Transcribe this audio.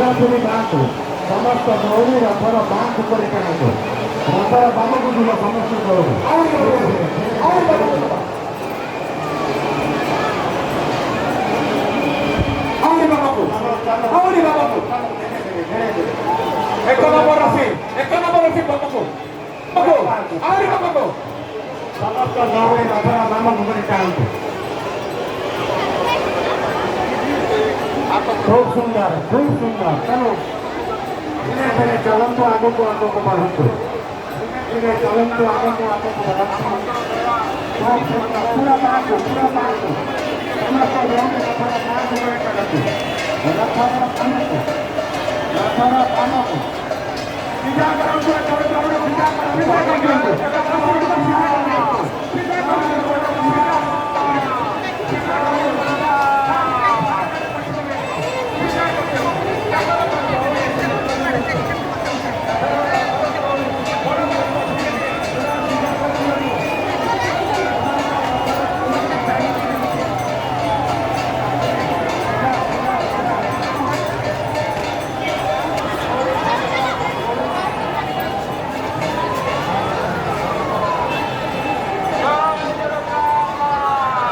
ପୁରାପୁରି ଗାଁକୁ ସମସ୍ତ ଦୌଡ଼ି ରଥର ମାଙ୍କୁ କରି ଟାଣନ୍ତୁ। ରଥର ବାମକୁ ଯିବ ସମସ୍ତ ଦୌଡ଼ି। ଏକ ନମ୍ବର ଅଛି ବାମକୁ ଆହୁରି ବାମକୁ ସମସ୍ତ ଦୌଡ଼ି ରଥର ବାମକୁ କରି ଟାଣନ୍ତୁ। खूब सुंदर चलो धीरे धीरे चलतु आगे को बढ़तु धीरे चलतु आगे को बढ़तु पूरा पार्क समस्त लोग रथर काम को